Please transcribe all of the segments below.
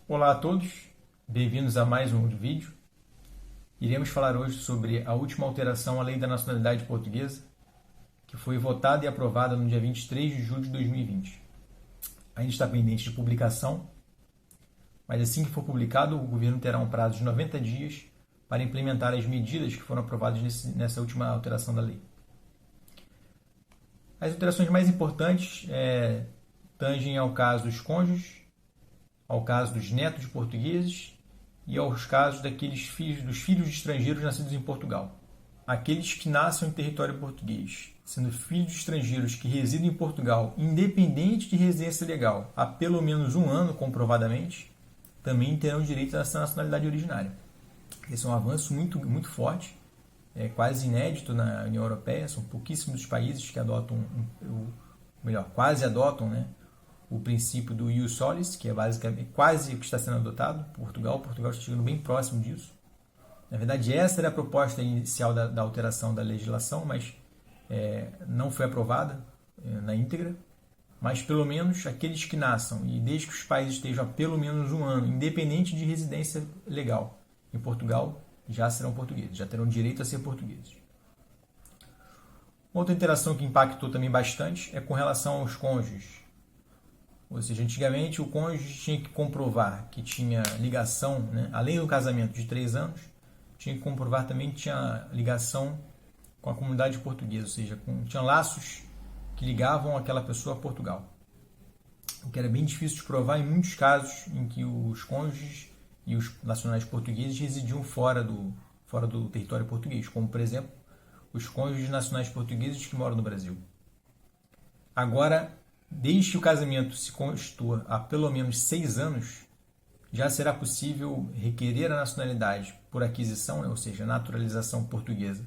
Olá a todos, bem-vindos a mais um vídeo. Iremos falar hoje sobre a última alteração à Lei da Nacionalidade Portuguesa, que foi votada e aprovada no dia 23 de julho de 2020. Ainda está pendente de publicação, mas assim que for publicado, o governo terá um prazo de 90 dias para implementar as medidas que foram aprovadas nessa última alteração da lei. As alterações mais importantes tangem ao caso dos cônjuges, ao caso dos netos de portugueses e aos casos dos filhos de estrangeiros nascidos em Portugal. Aqueles que nascem em território português, sendo filhos de estrangeiros que residem em Portugal, independente de residência legal, há pelo menos um ano comprovadamente, também terão direito a essa nacionalidade originária. Esse é um avanço muito forte, quase inédito na União Europeia. São pouquíssimos os países que adotam, quase adotam, o princípio do ius solis, que é basicamente quase o que está sendo adotado por Portugal. Portugal está chegando bem próximo disso. Na verdade, essa era a proposta inicial da alteração da legislação, mas não foi aprovada na íntegra. Mas pelo menos aqueles que nasçam e desde que os pais estejam há pelo menos um ano, independente de residência legal em Portugal, já serão portugueses, já terão direito a ser portugueses. Outra interação que impactou também bastante é com relação aos cônjuges. Ou seja, antigamente o cônjuge tinha que comprovar que tinha ligação, além do casamento de 3 anos, tinha que comprovar também que tinha ligação com a comunidade portuguesa, ou seja, tinha laços que ligavam aquela pessoa a Portugal. O que era bem difícil de provar em muitos casos em que os cônjuges e os nacionais portugueses residiam fora do território português, como, por exemplo, os cônjuges nacionais portugueses que moram no Brasil. Agora, desde que o casamento se constitua há pelo menos 6 anos, já será possível requerer a nacionalidade por aquisição, ou seja, naturalização portuguesa,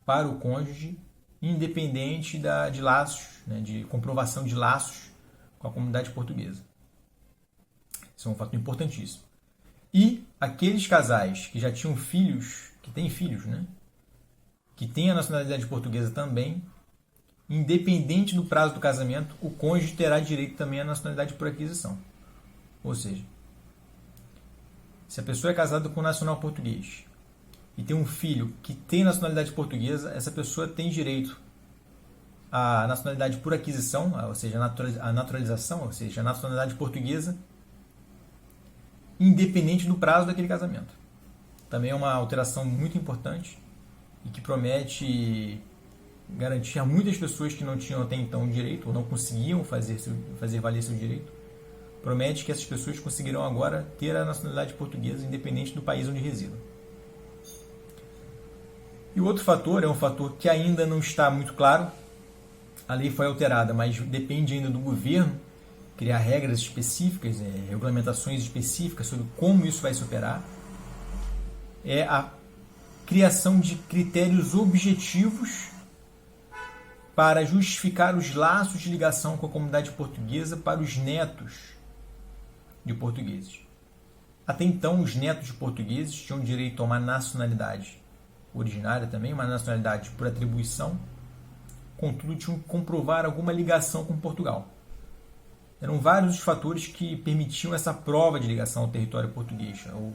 para o cônjuge, independente de laços, de comprovação de laços com a comunidade portuguesa. Isso é um fato importantíssimo. E aqueles casais que já tinham filhos, que têm filhos, que têm a nacionalidade portuguesa também, independente do prazo do casamento, o cônjuge terá direito também à nacionalidade por aquisição. Ou seja, se a pessoa é casada com um nacional português e tem um filho que tem nacionalidade portuguesa, essa pessoa tem direito à nacionalidade por aquisição, ou seja, a naturalização, ou seja, a nacionalidade portuguesa, independente do prazo daquele casamento. Também é uma alteração muito importante e que promete garantir a muitas pessoas que não tinham até então direito, ou não conseguiam fazer valer seu direito, promete que essas pessoas conseguirão agora ter a nacionalidade portuguesa independente do país onde residam. E o outro fator é um fator que ainda não está muito claro. A lei foi alterada, mas depende ainda do governo criar regras específicas, regulamentações específicas sobre como isso vai se operar. É a criação de critérios objetivos para justificar os laços de ligação com a comunidade portuguesa para os netos de portugueses. Até então, os netos de portugueses tinham direito a uma nacionalidade originária também, uma nacionalidade por atribuição, contudo tinham que comprovar alguma ligação com Portugal. Eram vários os fatores que permitiam essa prova de ligação ao território português, ou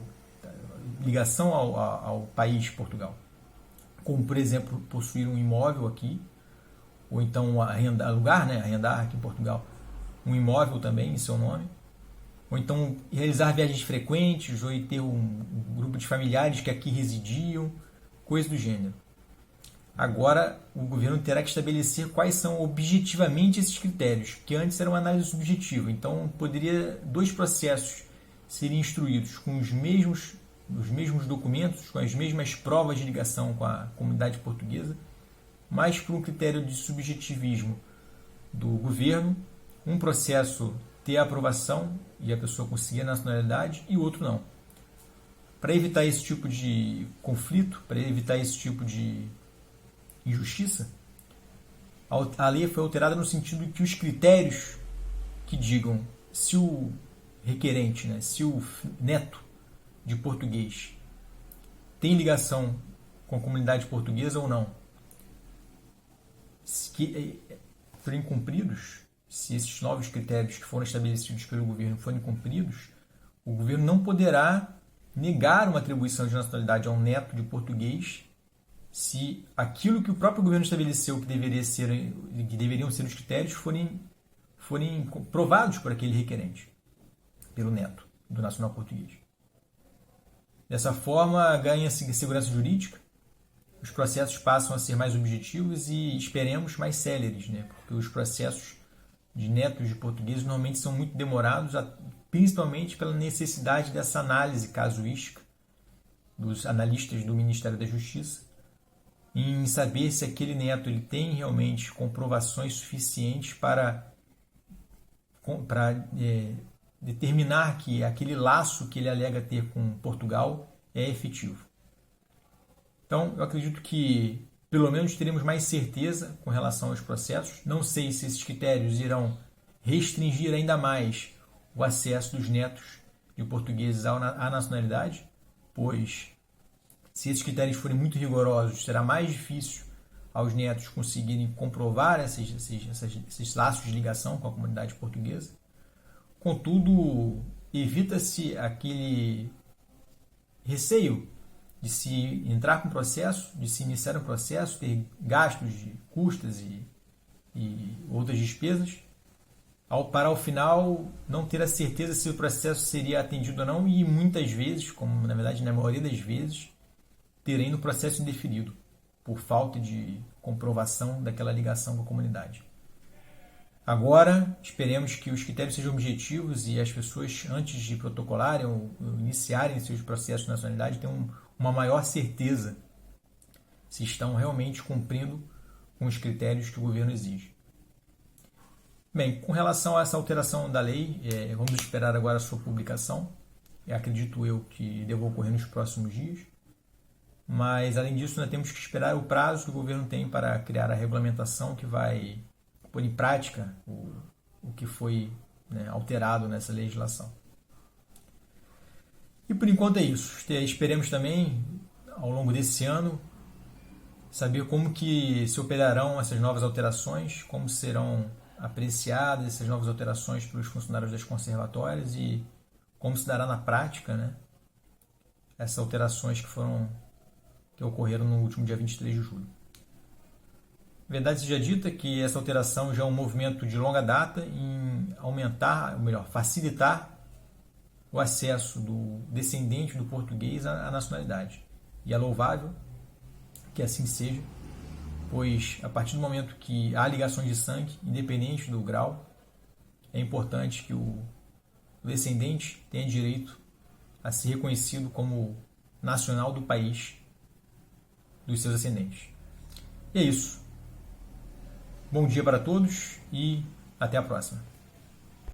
ligação ao país Portugal. Como, por exemplo, possuir um imóvel aqui, ou então arrendar aqui em Portugal um imóvel também em seu nome, ou então realizar viagens frequentes, ou ter um grupo de familiares que aqui residiam, coisa do gênero. Agora, o governo terá que estabelecer quais são objetivamente esses critérios, que antes era uma análise subjetiva. Então, poderia 2 processos serem instruídos com os mesmos documentos, com as mesmas provas de ligação com a comunidade portuguesa, mas por um critério de subjetivismo do governo, um processo ter a aprovação e a pessoa conseguir a nacionalidade e o outro não. Para evitar esse tipo de conflito, para evitar esse tipo de injustiça, a lei foi alterada no sentido de que os critérios que digam se o requerente, se o neto de português tem ligação com a comunidade portuguesa ou não, que forem cumpridos, se esses novos critérios que foram estabelecidos pelo governo forem cumpridos, o governo não poderá negar uma atribuição de nacionalidade a um neto de português se aquilo que o próprio governo estabeleceu que deveriam ser os critérios forem provados por aquele requerente, pelo neto do nacional português. Dessa forma, ganha-se segurança jurídica, os processos passam a ser mais objetivos e, esperemos, mais céleres, né? Porque os processos de netos de portugueses normalmente são muito demorados, principalmente pela necessidade dessa análise casuística dos analistas do Ministério da Justiça, em saber se aquele neto ele tem realmente comprovações suficientes para determinar que aquele laço que ele alega ter com Portugal é efetivo. Então, eu acredito que pelo menos teremos mais certeza com relação aos processos. Não sei se esses critérios irão restringir ainda mais o acesso dos netos de portugueses à nacionalidade, pois se esses critérios forem muito rigorosos, será mais difícil aos netos conseguirem comprovar esses laços de ligação com a comunidade portuguesa. Contudo, evita-se aquele receio de se entrar com o processo, de se iniciar um processo, ter gastos de custas e outras despesas, para ao final não ter a certeza se o processo seria atendido ou não e muitas vezes, como na verdade na maioria das vezes, ter ainda o processo indeferido por falta de comprovação daquela ligação com a comunidade. Agora, esperemos que os critérios sejam objetivos e as pessoas, antes de protocolarem ou iniciarem seus processos de nacionalidade, tenham uma maior certeza se estão realmente cumprindo com os critérios que o governo exige. Bem, com relação a essa alteração da lei, vamos esperar agora a sua publicação. Acredito eu que deva ocorrer nos próximos dias. Mas, além disso, nós temos que esperar o prazo que o governo tem para criar a regulamentação que vai pôr em prática o que foi alterado nessa legislação. E por enquanto é isso. Esperemos também, ao longo desse ano, saber como que se operarão essas novas alterações, como serão apreciadas essas novas alterações pelos funcionários das conservatórias e como se dará na prática, essas alterações que ocorreram no último dia 23 de julho. Verdade seja dita que essa alteração já é um movimento de longa data em aumentar, ou melhor, facilitar o acesso do descendente do português à nacionalidade. E é louvável que assim seja, pois a partir do momento que há ligações de sangue, independente do grau, é importante que o descendente tenha direito a ser reconhecido como nacional do país dos seus ascendentes. E é isso. Bom dia para todos e até a próxima.